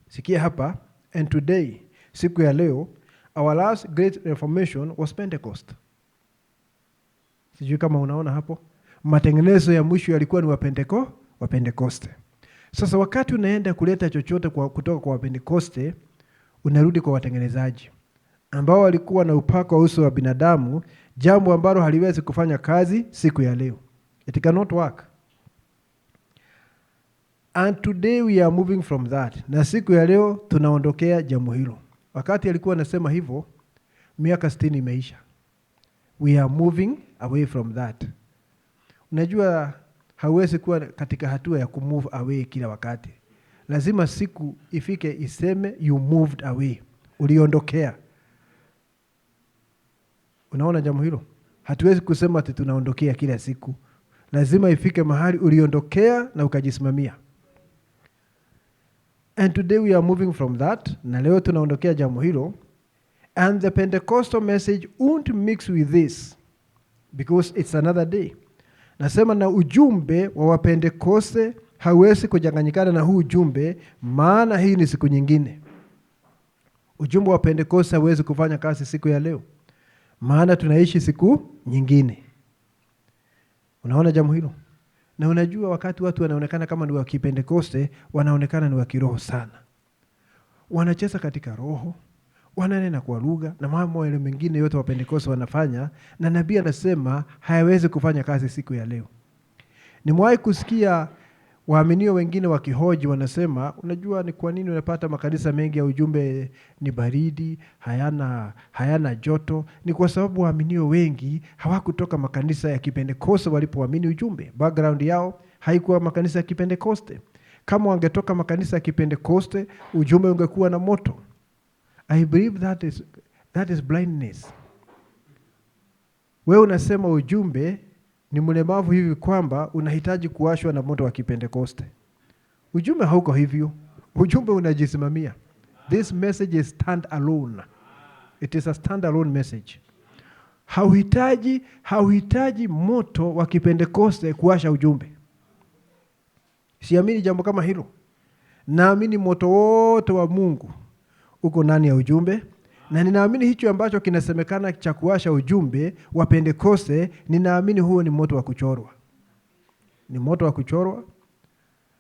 sikia hapa, and today, siku ya leo, our last great reformation was Pentecost. Sijui kama unaona hapo. Matengenezo ya mwisho yalikuwa ni wa Pentekoste. Sasa wakati unaenda kuleta chochote kutoka kwa Pentekoste, unarudi kwa watengenezaji ambao walikuwa na upako wa uso wa binadamu, jambo ambalo haliwezi kufanya kazi siku ya leo. It cannot work. And today we are moving from that. Na siku ya leo tunaondokea jambo hilo. Wakati alikuwa anasema hivyo, miaka 60 imeisha. We are moving away from that. Unajua hauwezi kuwa katika hatua ya kumove away kila wakati. Lazima siku ifike iseme you moved away. Uliondokea. Unaona jambo hilo? Hatuwezi kusema ati tunaondokea kila siku. Lazima ifike mahali uliondokea na ukajisimamia. And today we are moving from that. Na leo tunaondokea jambo hilo. And the Pentecostal message won't mix with this because it's another day. Nasema na ujumbe wa Wapentekoste hauwezi kuchanganyikana na huu ujumbe, maana hii ni siku nyingine. Ujumbe wa Pentekoste hauwezi kufanya kazi siku ya leo, maana tunaishi siku nyingine. Unaona jambo hilo? Na unajua wakati watu wanaonekana kama ni wa Kipentekoste, wanaonekana ni wa kiroho sana. Wanacheza katika roho, wananena kwa lugha na mambo yale mengine yote wa Pentekoste wanafanya, na nabii anasema hayawezi kufanya kazi siku ya leo. Nimewahi kusikia waaminio wengine wakihoji, wanasema unajua ni kwa nini unapata makanisa mengi ya ujumbe ni baridi, hayana joto? Ni kwa sababu waaminio wengi hawakutoka makanisa ya Kipentekoste walipoamini ujumbe. Background yao haikuwa makanisa ya Kipentekoste. Kama wangetoka makanisa ya Kipentekoste, ujumbe ungekuwa na moto. I believe that is blindness. Wewe unasema ujumbe ni mlemavu hivi kwamba unahitaji kuwashwa na moto wa Kipentekoste. Ujumbe hauko hivyo. Ujumbe unajisimamia. This message is stand alone. It is a stand alone message. Hauhitaji moto wa Kipentekoste kuwasha ujumbe. Siamini jambo kama hilo. Naamini moto wote wa Mungu uko ndani ya ujumbe, na ninaamini hicho ambacho kinasemekana cha kuwasha ujumbe wa Pentekoste, ninaamini huo ni moto wa kuchorwa. Ni moto wa kuchorwa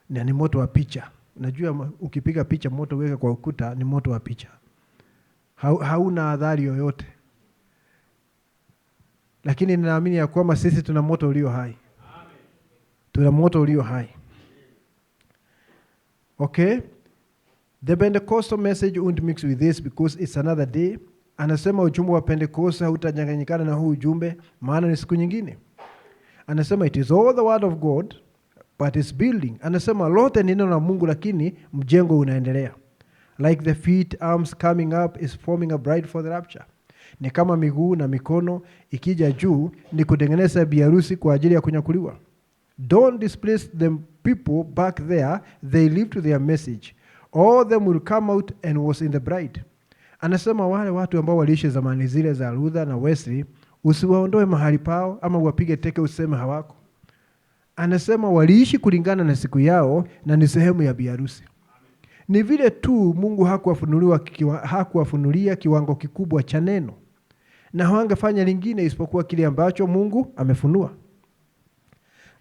na ni moto wa picha. Unajua ukipiga picha moto weka kwa ukuta, ni moto wa picha. Hauna adhari yoyote. Lakini ninaamini ya kwamba sisi tuna moto ulio hai. Tuna moto ulio hai. Okay? The Pentecostal message won't mix with this because it's another day. Anasema ujumbe wa Pentecost hautachanganyikana na huu ujumbe, maana ni siku nyingine. Anasema it is all the word of God but it's building. Anasema lote ni neno la Mungu lakini mjengo unaendelea. Like the feet, arms coming up is forming a bride for the rapture. Ni kama miguu na mikono ikija juu ni kutengeneza biharusi kwa ajili ya kunyakuliwa. Don't displace them people back there, they live to their message. All of them will come out and was in the bride. Anasema wale watu ambao waliishi zamani zile za Luther na Wesley, usiwaondoe mahali pao ama wapige teke useme hawako. Anasema waliishi kulingana na siku yao na ni sehemu ya biharusi. Ni vile tu Mungu hakuwafunulia kiwango kikubwa cha neno, na hawangefanya lingine isipokuwa kile ambacho Mungu amefunua.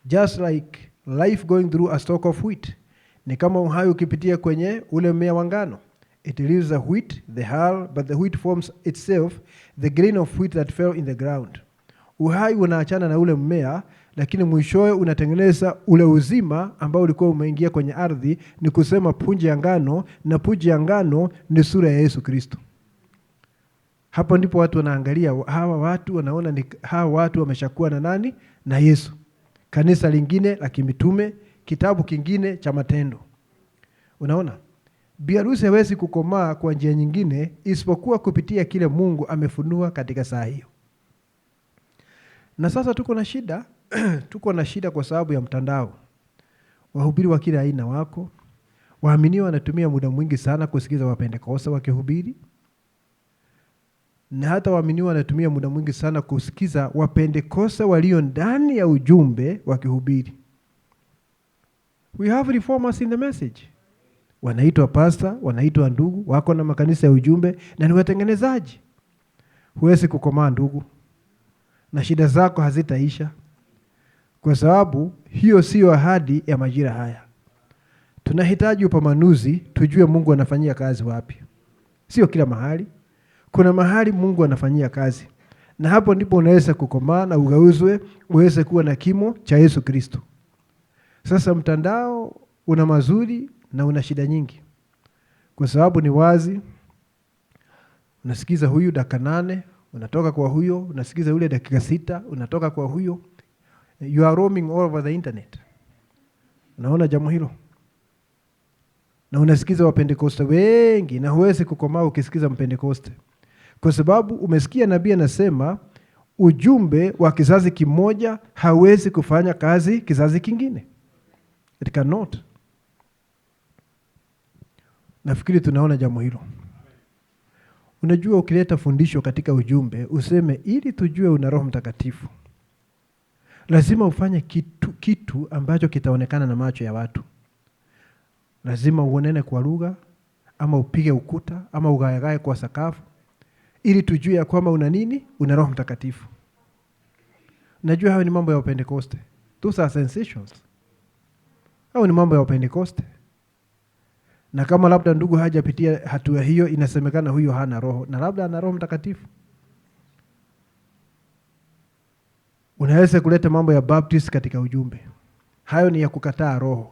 Just like life going through a stalk of wheat. Ni kama uhai ukipitia kwenye ule mmea wa ngano. It leaves the wheat, the hull, but the wheat forms itself the grain of wheat that fell in the ground. Uhai unaachana na ule mmea, lakini mwishowe unatengeneza ule uzima ambao ulikuwa umeingia kwenye ardhi, ni kusema punje ya ngano, na punje ya ngano ni sura ya Yesu Kristo. Hapo ndipo watu wanaangalia, hawa watu wanaona ni hawa watu wameshakuwa na nani? Na Yesu. Kanisa lingine la kimitume, kitabu kingine cha matendo. Unaona? Biharusi hawezi kukomaa kwa njia nyingine isipokuwa kupitia kile Mungu amefunua katika saa hiyo. Na sasa tuko na shida, tuko na shida kwa sababu ya mtandao. Wahubiri wa kila aina wako. Waamini wanatumia muda mwingi sana kusikiza Wapentekoste wakihubiri. Na hata waamini wanatumia muda mwingi sana kusikiza Wapentekoste walio ndani ya ujumbe wakihubiri. We have reformers in the message. Wanaitwa pastor, wanaitwa ndugu, wako na makanisa ya ujumbe na ni watengenezaji. Huwezi kukomaa ndugu, na shida zako hazitaisha, kwa sababu hiyo sio ahadi ya majira haya. Tunahitaji upambanuzi, tujue Mungu anafanyia kazi wapi. Sio kila mahali. Kuna mahali Mungu anafanyia kazi. Na hapo ndipo unaweza kukomaa na ugeuzwe, uweze kuwa na kimo cha Yesu Kristo. Sasa mtandao una mazuri na una shida nyingi. Kwa sababu ni wazi, unasikiza huyu dakika 8, unatoka kwa huyo, unasikiza ule dakika 6, unatoka kwa huyo. You are roaming all over the internet. Unaona jambo hilo? Na unasikiza Wapentekoste wengi na huwezi kukomaa ukisikiza Mpentekoste. Kwa sababu umesikia nabii anasema ujumbe wa kizazi kimoja hawezi kufanya kazi kizazi kingine. It cannot. Nafikiri tunaona jambo hilo. Unajua ukileta fundisho katika ujumbe, useme ili tujue una Roho Mtakatifu. Lazima ufanye kitu ambacho kitaonekana na macho ya watu. Lazima uonene kwa lugha, ama upige ukuta, ama ugaegae kwa sakafu, ili tujue ya kwamba una nini? Una Roho Mtakatifu. Najua hayo ni mambo ya Pentecoste. Those are sensations. Hayo ni mambo ya Pentecoste. Na kama labda ndugu hajapitia hatua hiyo, inasemekana huyo hana roho, na labda ana Roho Mtakatifu. Unaweza kuleta mambo ya baptist katika ujumbe. Hayo ni ya kukataa roho.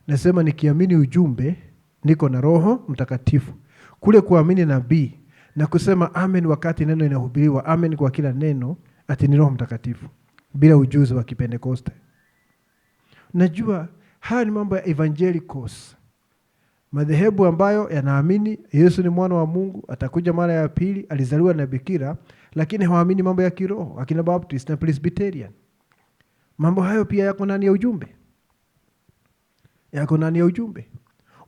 Nasema nikiamini ujumbe, niko na Roho Mtakatifu. Kule kuamini nabii na kusema amen wakati neno inahubiriwa, amen kwa kila neno, ati ni Roho Mtakatifu, bila ujuzi wa Kipentekoste. Najua haya ni mambo ya evangelicals. Madhehebu ambayo yanaamini Yesu ni mwana wa Mungu, atakuja mara ya pili, alizaliwa na bikira, lakini hawaamini mambo ya kiroho, akina Baptist na Presbyterian. Mambo hayo pia yako ndani ya ujumbe. Yako ndani ya ujumbe.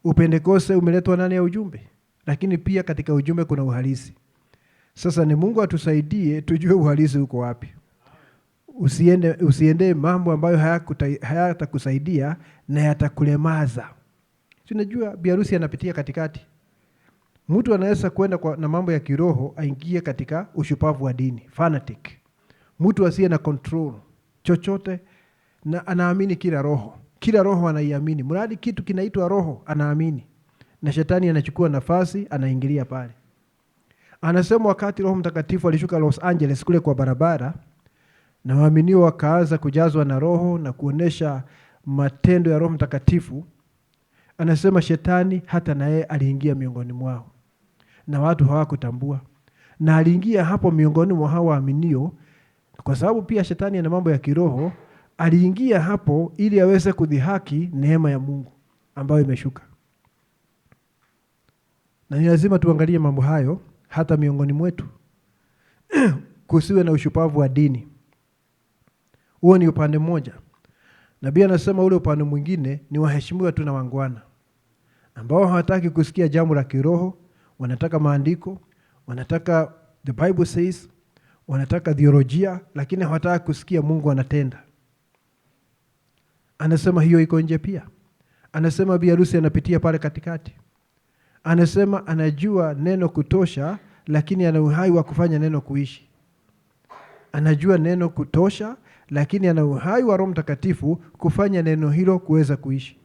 Upentekoste umeletwa ndani ya ujumbe, lakini pia katika ujumbe kuna uhalisi. Sasa ni Mungu atusaidie tujue uhalisi uko wapi. Usiende mambo ambayo hayatakusaidia na yatakulemaza. Tunajua biharusi anapitia katikati. Mtu anaweza kwenda na mambo ya kiroho aingie katika ushupavu wa dini, fanatic. Mtu asiye na control chochote na anaamini kila roho. Kila roho anaiamini. Mradi kitu kinaitwa roho anaamini. Na shetani anachukua nafasi, anaingilia pale. Anasema wakati Roho Mtakatifu alishuka Los Angeles kule kwa barabara, na waaminio wakaanza kujazwa na roho na kuonesha matendo ya Roho Mtakatifu, anasema shetani hata naye aliingia miongoni mwao. Na watu hawakutambua. Na aliingia hapo miongoni mwa hao waaminio, kwa sababu pia shetani ana mambo ya kiroho, aliingia hapo ili aweze kudhihaki neema ya Mungu ambayo imeshuka. Na ni lazima tuangalie mambo hayo hata miongoni mwetu. Kusiwe na ushupavu wa dini. Huo ni upande mmoja. Nabii anasema ule upande mwingine ni waheshimiwa tu na wangwana, ambao hawataki kusikia jambo la kiroho, wanataka maandiko, wanataka the Bible says, wanataka theolojia, lakini hawataka kusikia Mungu anatenda. Anasema hiyo iko nje pia. Anasema biharusi anapitia pale katikati. Anasema anajua neno kutosha, lakini ana uhai wa kufanya neno kuishi. Anajua neno kutosha, lakini ana uhai wa Roho Mtakatifu kufanya neno hilo kuweza kuishi.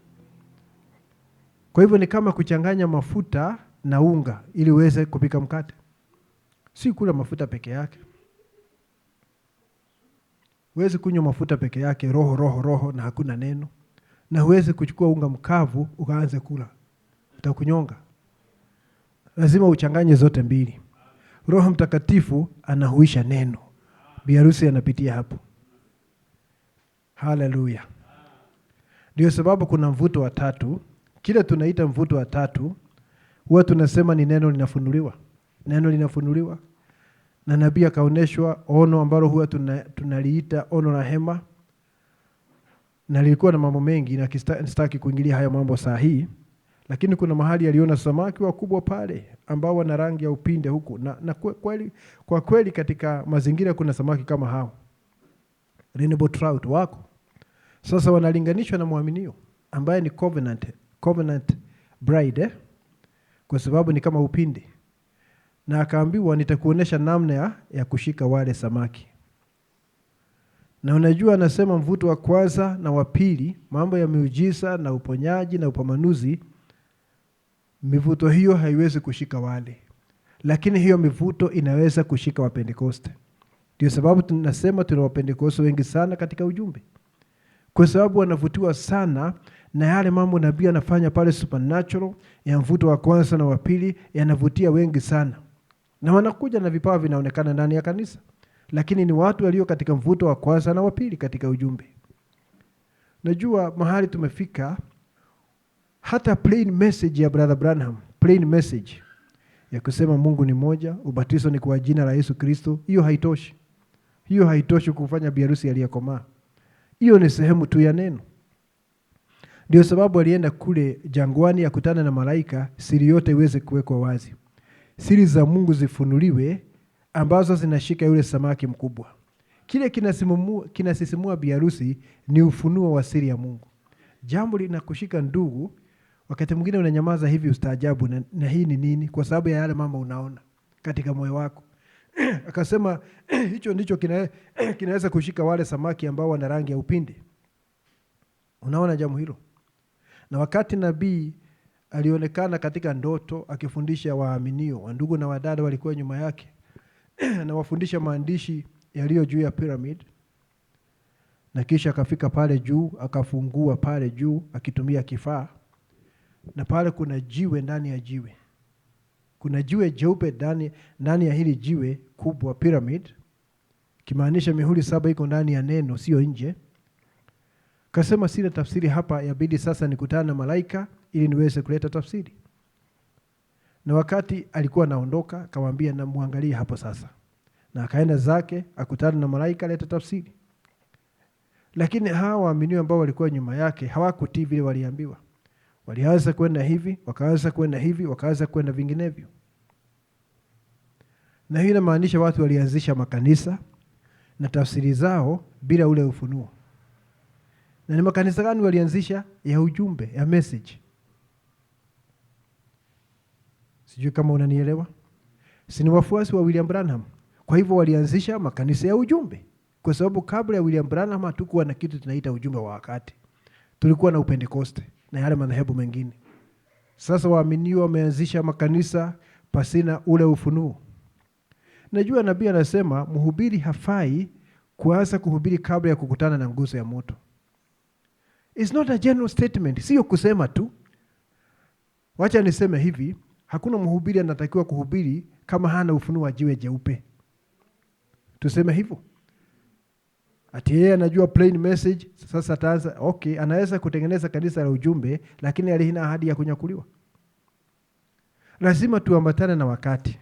Kwa hivyo ni kama kuchanganya mafuta na unga ili uweze kupika mkate. Si kula mafuta peke yake. Huwezi kunywa mafuta peke yake, roho na hakuna neno. Na huwezi kuchukua unga mkavu ukaanze kula. Utakunyonga. Lazima uchanganye zote mbili. Roho Mtakatifu anahuisha neno. Biharusi anapitia hapo. Haleluya. Ndio sababu kuna mvuto wa tatu. Kile tunaita mvuto wa tatu, huwa tunasema ni neno linafunuliwa. Neno linafunuliwa. Na nabii akaoneshwa ono ambalo huwa tunaliita ono la hema. Na lilikuwa na mambo mengi na sitaki kuingilia haya mambo saa hii. Lakini kuna mahali aliona samaki wakubwa pale ambao wana rangi ya upinde huku. Na kwa kweli katika mazingira kuna samaki kama hao. Rainbow trout wako. Sasa wanalinganishwa na muaminio ambaye ni covenant bride, kwa sababu ni kama upinde. Na akaambiwa nitakuonesha namna ya kushika wale samaki. Na unajua anasema mvuto wa kwanza na wa pili, mambo ya miujiza na uponyaji na upamanuzi, mivuto hiyo haiwezi kushika wale. Lakini hiyo mivuto inaweza kushika wa Pentekoste. Ndio sababu tunasema tuna wa Pentekoste wengi sana katika ujumbe. Kwa sababu wanavutiwa sana na yale mambo nabii anafanya pale supernatural, ya mvuto wa kwanza na wa pili, yanavutia wengi sana. Na wanakuja na vipawa vinaonekana ndani ya kanisa. Lakini ni watu walio katika mvuto wa kwanza na wa pili katika ujumbe. Najua mahali tumefika, hata plain message ya Brother Branham, plain message ya kusema Mungu ni moja, ubatizo ni kwa jina la Yesu Kristo, hiyo haitoshi. Hiyo haitoshi kufanya biharusi aliyekomaa. Hiyo ni sehemu tu ya neno. Ndio sababu alienda kule jangwani akutana na malaika, siri yote iweze kuwekwa wazi. Siri za Mungu zifunuliwe ambazo zinashika yule samaki mkubwa. Kile kinasisimua biharusi ni ufunuo wa siri ya Mungu. Jambo linakushika ndugu, wakati mwingine unanyamaza hivi ustaajabu na hii ni nini? Kwa sababu ya yale mambo unaona katika moyo wako. Akasema hicho ndicho kinaweza kushika wale samaki ambao wana rangi ya upinde. Unaona jambo hilo? Na wakati nabii alionekana katika ndoto akifundisha waaminio, wandugu na wadada walikuwa nyuma yake, na wafundisha maandishi yaliyo juu ya pyramid. Na kisha akafika pale juu, akafungua pale juu akitumia kifaa. Na pale kuna jiwe ndani ya jiwe. Kuna jiwe jeupe ndani ya hili jiwe kubwa pyramid. Kimaanisha mihuri 7 iko ndani ya neno, sio nje. Kasema sina tafsiri hapa, yabidi sasa nikutane na malaika ili niweze kuleta tafsiri. Na wakati alikuwa anaondoka, akamwambia na muangalie hapo sasa. Na akaenda zake, akutana na malaika aleta tafsiri. Lakini hawa waaminio ambao walikuwa nyuma yake hawakutii vile waliambiwa. Walianza kwenda hivi, wakaanza kwenda hivi, wakaanza kwenda vinginevyo. Na hii inamaanisha watu walianzisha makanisa na tafsiri zao bila ule ufunuo. Na ni makanisa gani walianzisha? Ya ujumbe, ya message. Sijui kama unanielewa. Si ni wafuasi wa William Branham. Kwa hivyo walianzisha makanisa ya ujumbe. Kwa sababu kabla ya William Branham hatukuwa na kitu tunaita ujumbe wa wakati. Tulikuwa na Upentekoste na yale madhehebu mengine. Sasa waaminio wameanzisha makanisa pasina ule ufunuo. Najua nabii anasema mhubiri hafai kuanza kuhubiri kabla ya kukutana na nguzo ya moto. It's not a general statement. Sio kusema tu. Wacha niseme hivi, hakuna mhubiri anatakiwa kuhubiri kama hana ufunuo wa jiwe jeupe. Tuseme hivyo. Ati yeye anajua plain message, sasa ataanza, okay, anaweza kutengeneza kanisa la ujumbe, lakini halina ahadi ya kunyakuliwa. Lazima tuambatane na wakati.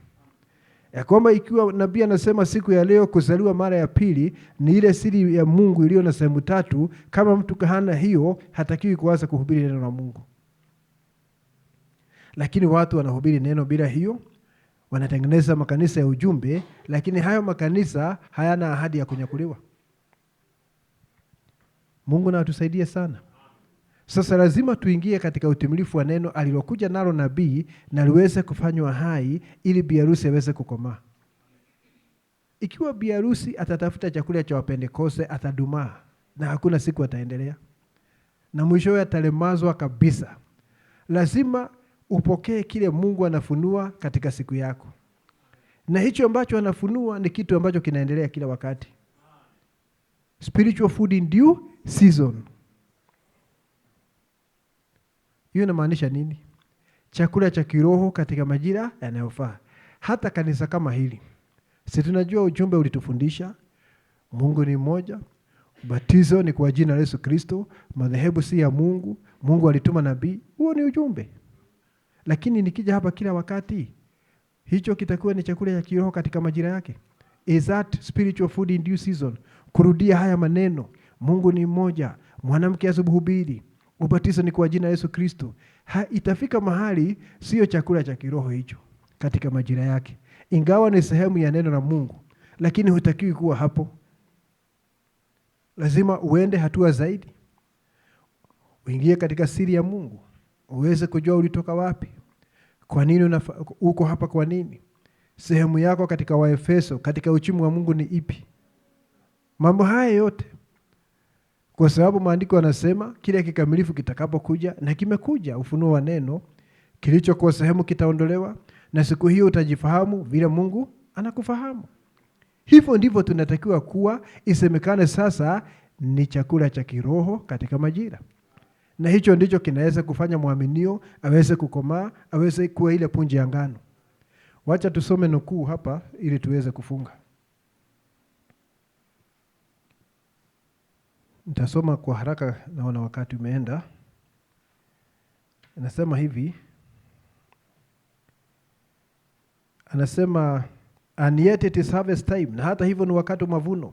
Ya kwamba ikiwa nabii anasema siku ya leo kuzaliwa mara ya pili ni ile siri ya Mungu iliyo na sehemu 3, kama mtu hana hiyo hatakiwi kuanza kuhubiri neno la Mungu. Lakini watu wanahubiri neno bila hiyo, wanatengeneza makanisa ya ujumbe, lakini hayo makanisa hayana ahadi ya kunyakuliwa. Mungu na atusaidie sana. Sasa lazima tuingie katika utimilifu wa neno alilokuja nalo nabii na liweze kufanywa hai ili biharusi aweze kukomaa. Ikiwa biharusi atatafuta chakula cha Wapentekoste atadumaa na hakuna siku ataendelea. Na mwishowe atalemazwa kabisa. Lazima upokee kile Mungu anafunua katika siku yako. Na hicho ambacho anafunua ni kitu ambacho kinaendelea kila wakati. Spiritual food in due season. Hiyo inamaanisha nini? Chakula cha kiroho katika majira yanayofaa. Hata kanisa kama hili. Si tunajua ujumbe ulitufundisha Mungu ni mmoja, ubatizo ni kwa jina la Yesu Kristo, madhehebu si ya Mungu, Mungu alituma nabii. Huo ni ujumbe. Lakini nikija hapa kila wakati, hicho kitakuwa ni chakula cha kiroho katika majira yake. Is that spiritual food in due season? Kurudia haya maneno, Mungu ni mmoja, mwanamke asihubiri, ubatizo ni kwa jina la Yesu Kristo. Itafika mahali sio chakula cha kiroho hicho katika majira yake. Ingawa ni sehemu ya neno la Mungu, lakini hutakiwi kuwa hapo. Lazima uende hatua zaidi. Uingie katika siri ya Mungu. Uweze kujua ulitoka wapi. Kwa nini uko hapa kwa nini? Sehemu yako katika Waefeso, katika uchumi wa Mungu ni ipi? Mambo haya yote kwa sababu maandiko yanasema kile kikamilifu kitakapokuja, na kimekuja. Ufunuo wa neno, kilichokuwa sehemu kitaondolewa, na siku hiyo utajifahamu vile Mungu anakufahamu. Hivyo ndivyo tunatakiwa kuwa. Isemekane sasa ni chakula cha kiroho katika majira, na hicho ndicho kinaweza kufanya mwaminio aweze kukomaa, aweze kuwa ile punje ya ngano. Wacha tusome nukuu hapa ili tuweze kufunga. Nitasoma kwa haraka, naona wakati umeenda. Anasema hivi, anasema and yet it is harvest time, na hata hivyo ni wakati wa mavuno.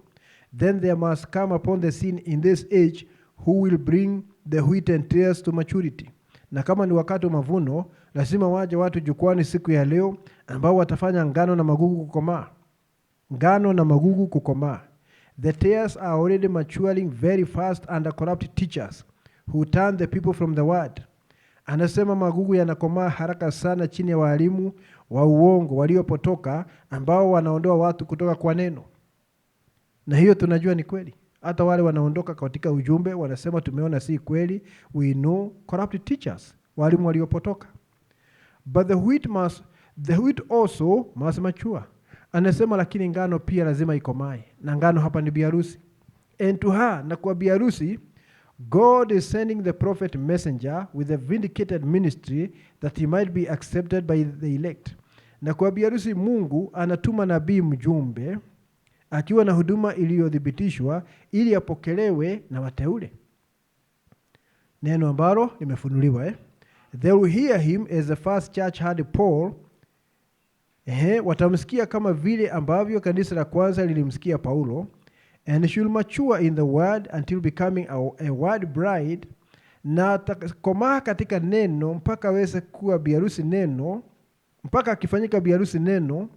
Then there must come upon the scene in this age who will bring the wheat and tares to maturity. Na kama ni wakati wa mavuno, lazima waje watu jukwani siku ya leo ambao watafanya ngano na magugu kukomaa. Ngano na magugu kukomaa. The tares are already maturing very fast under corrupt teachers who turn the people from the word. Anasema magugu yanakomaa haraka sana chini ya walimu wa uongo waliopotoka ambao wanaondoa watu kutoka kwa neno. Na hiyo tunajua ni kweli. Hata wale wanaondoka katika ujumbe wanasema tumeona si kweli. We know corrupt teachers, walimu waliopotoka. But the wheat also must mature. Anasema lakini ngano pia lazima ikomae. Na ngano hapa ni biharusi. And to her, na kwa biharusi, God is sending the prophet messenger with a vindicated ministry that he might be accepted by the elect. Na kwa biharusi Mungu anatuma nabii mjumbe akiwa na huduma iliyothibitishwa ili apokelewe na wateule. Neno ambalo limefunuliwa. They will hear him as the first church heard Paul. Watamsikia kama vile ambavyo kanisa la kwanza lilimsikia Paulo. And she will mature in the word until becoming a word bride. Na atakomaa katika neno mpaka aweze kuwa biharusi neno, mpaka akifanyika biharusi neno.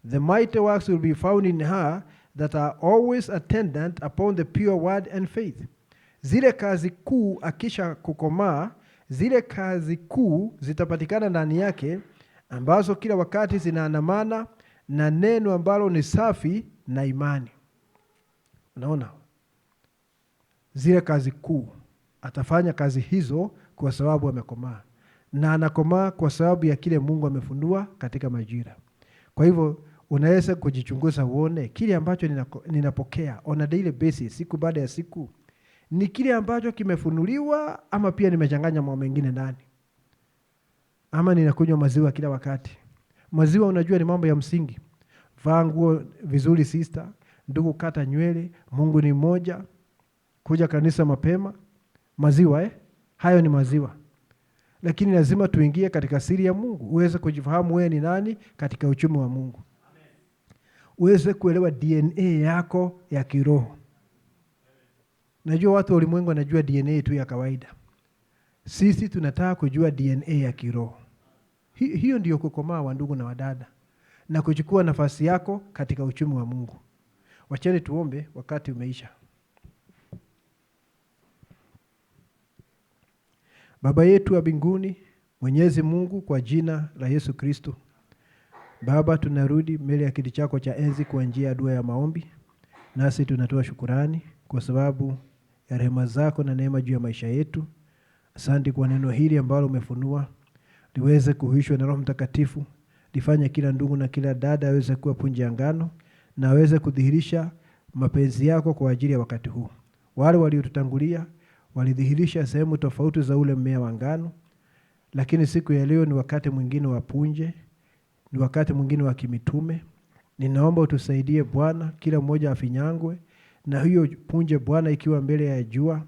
The mighty works will be found in her that are always attendant upon the pure word and faith. Zile kazi kuu akisha kukomaa, zile kazi kuu zitapatikana ndani yake ambazo kila wakati zinaandamana na neno ambalo ni safi na imani. Unaona? Zile kazi kuu atafanya kazi hizo kwa sababu amekomaa. Na anakomaa kwa sababu ya kile Mungu amefunua katika majira. Kwa hivyo unaweza kujichunguza uone kile ambacho ninapokea on a daily basis, siku baada ya siku, ni kile ambacho kimefunuliwa ama pia nimechanganya mambo mengine ndani. Ama ninakunywa maziwa kila wakati. Maziwa unajua ni mambo ya msingi. Vaa nguo vizuri sister, ndugu kata nywele, Mungu ni mmoja, kuja kanisa mapema. Maziwa hayo ni maziwa. Lakini lazima tuingie katika siri ya Mungu, uweze kujifahamu wewe ni nani katika uchumi wa Mungu. Uweze kuelewa DNA yako ya kiroho. Najua watu wa ulimwengu wanajua DNA tu ya kawaida. Sisi tunataka kujua DNA ya kiroho. Hiyo ndiyo kukomaa wa ndugu na wadada, na kuchukua nafasi yako katika uchumi wa Mungu. Wacheni tuombe, wakati umeisha. Baba yetu wa mbinguni, Mwenyezi Mungu, kwa jina la Yesu Kristo, Baba, tunarudi mbele ya kiti chako cha enzi kwa njia ya dua ya maombi. Nasi tunatoa shukurani kwa sababu ya rehema zako na neema juu ya maisha yetu. Asante kwa neno hili ambalo umefunua, liweze kuhuishwa na Roho Mtakatifu, lifanye kila ndugu na kila dada aweze kuwa punje ya ngano, na aweze kudhihirisha mapenzi yako kwa ajili ya wakati huu. Wale waliotutangulia walidhihirisha sehemu tofauti za ule mmea wa ngano, lakini siku ya leo ni wakati mwingine wa punje, ni wakati mwingine wa kimitume. Ninaomba utusaidie Bwana, kila mmoja afinyangwe na hiyo punje Bwana ikiwa mbele ya jua.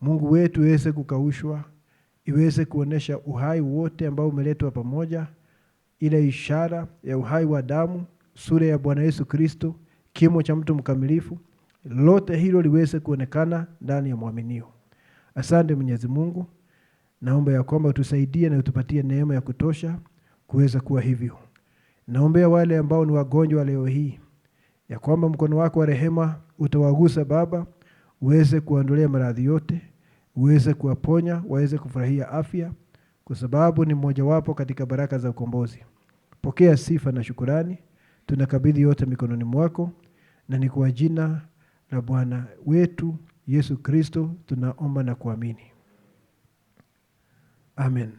Mungu wetu iweze kukaushwa, iweze kuonesha uhai wote ambao umeletwa pamoja, ile ishara ya uhai wa damu, sura ya Bwana Yesu Kristo, kimo cha mtu mkamilifu. Lote hilo liweze kuonekana ndani ya mwaminio. Asante Mwenyezi Mungu, naomba ya kwamba utusaidie na utupatie neema ya kutosha kuweza kuwa hivyo. Naombea wale ambao ni wagonjwa leo hii, ya kwamba mkono wako wa rehema utawagusa Baba, uweze kuondolea maradhi yote, uweze kuwaponya, waweze kufurahia afya, kwa sababu ni mmoja wapo katika baraka za ukombozi. Pokea sifa na shukurani, tunakabidhi yote mikononi mwako, na ni kwa jina la Bwana wetu Yesu Kristo tunaomba na kuamini. Amen.